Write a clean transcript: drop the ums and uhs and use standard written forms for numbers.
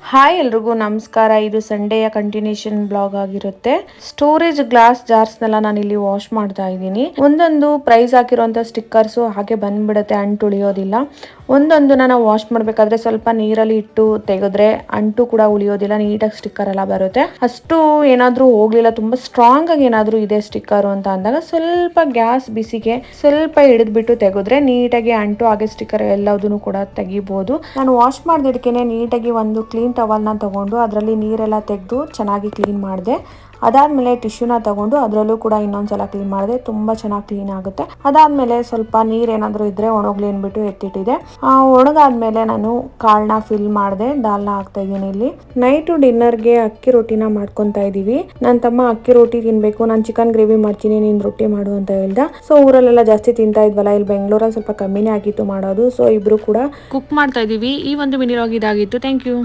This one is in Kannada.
ಹಾಯ್ ಎಲ್ರಿಗೂ ನಮಸ್ಕಾರ. ಇದು ಸಂಡೆಯ ಕಂಟಿನ್ಯೂಷನ್ ಬ್ಲಾಗ್ ಆಗಿರುತ್ತೆ. ಸ್ಟೋರೇಜ್ ಗ್ಲಾಸ್ ಜಾರ್ಸ್ನೆಲ್ಲ ನಾನು ಇಲ್ಲಿ ವಾಶ್ ಮಾಡ್ತಾ ಇದ್ದೀನಿ. ಒಂದೊಂದು ಪ್ರೈಸ್ ಹಾಕಿರುವಂತ ಸ್ಟಿಕ್ಕರ್ಸ್ ಹಾಗೆ ಬಂದ್ಬಿಡುತ್ತೆ, ಅಂಟು ಉಳಿಯೋದಿಲ್ಲ. ಒಂದೊಂದು ನಾವು ವಾಶ್ ಮಾಡ್ಬೇಕಾದ್ರೆ ಸ್ವಲ್ಪ ನೀರಲ್ಲಿ ಇಟ್ಟು ತೆಗೆದ್ರೆ ಅಂಟು ಕೂಡ ಉಳಿಯೋದಿಲ್ಲ, ನೀಟಾಗಿ ಸ್ಟಿಕ್ಕರ್ ಎಲ್ಲ ಬರುತ್ತೆ. ಅಷ್ಟು ಏನಾದ್ರೂ ಹೋಗ್ಲಿಲ್ಲ, ತುಂಬಾ ಸ್ಟ್ರಾಂಗ್ ಆಗಿ ಏನಾದ್ರೂ ಇದೆ ಸ್ಟಿಕ್ಕರ್ ಅಂತ ಅಂದಾಗ ಸ್ವಲ್ಪ ಗ್ಯಾಸ್ ಬಿಸಿಗೆ ಸ್ವಲ್ಪ ಹಿಡಿದ್ಬಿಟ್ಟು ತೆಗೆದ್ರೆ ನೀಟಾಗಿ ಅಂಟು ಹಾಗೆ ಸ್ಟಿಕ್ಕರ್ ಎಲ್ಲದನ್ನು ಕೂಡ ತೆಗಿಬಹುದು. ನಾನು ವಾಶ್ ಮಾಡಿದಕ್ಕೆ ನೀಟಾಗಿ ಒಂದು ಕ್ಲೀನ್ ಟವಲ್ನ ತಗೊಂಡು ಅದರಲ್ಲಿ ನೀರೆಲ್ಲ ತೆಗೆದು ಚೆನ್ನಾಗಿ ಕ್ಲೀನ್ ಮಾಡಿದೆ. ಅದಾದ್ಮೇಲೆ ಟಿಶ್ಯೂನ ತಗೊಂಡು ಅದರಲ್ಲೂ ಕೂಡ ಇನ್ನೊಂದ್ಸಲ ಕ್ಲೀನ್ ಮಾಡಿದೆ. ತುಂಬಾ ಚೆನ್ನಾಗಿ ಕ್ಲೀನ್ ಆಗುತ್ತೆ. ಅದಾದ್ಮೇಲೆ ಸ್ವಲ್ಪ ನೀರ್ ಏನಾದ್ರು ಇದ್ರೆ ಒಣಗ್ಲಿ ಅಂದ್ಬಿಟ್ಟು ಎತ್ತಿಟ್ಟಿದೆ. ಒಣಗಾದ್ಮೇಲೆ ನಾನು ಕಾಳನ್ನ ಫಿಲ್ ಮಾಡಿದೆ. ದಾಲ್ನ ಹಾಕ್ತಾ ಇದ್ದೀನಿ. ಇಲ್ಲಿ ನೈಟ್ ಡಿನ್ನರ್ಗೆ ಅಕ್ಕಿ ರೊಟ್ಟಿನ ಮಾಡ್ಕೊಂತಾ ಇದೀವಿ. ನನ್ನ ತಮ್ಮ ಅಕ್ಕಿ ರೊಟ್ಟಿ ತಿನ್ಬೇಕು, ನಾನು ಚಿಕನ್ ಗ್ರೇವಿ ಮಾಡ್ತೀನಿ, ನೀನ್ ರೊಟ್ಟಿ ಮಾಡು ಅಂತ ಹೇಳ್ದ. ಸೊ ಊರಲ್ಲೆಲ್ಲ ಜಾಸ್ತಿ ತಿಂತಾ ಇದ್ವಲ್ಲ, ಇಲ್ಲಿ ಬೆಂಗಳೂರಲ್ಲಿ ಸ್ವಲ್ಪ ಕಮ್ಮಿನೇ ಆಗಿತ್ತು ಮಾಡೋದು. ಸೊ ಇಬ್ರು ಕೂಡ ಕುಕ್ ಮಾಡ್ತಾ ಇದೀವಿ. ಈ ಒಂದು ಮಿನಿ ವ್ಲಾಗ್ ಇದಾಗಿತ್ತು. Thank you.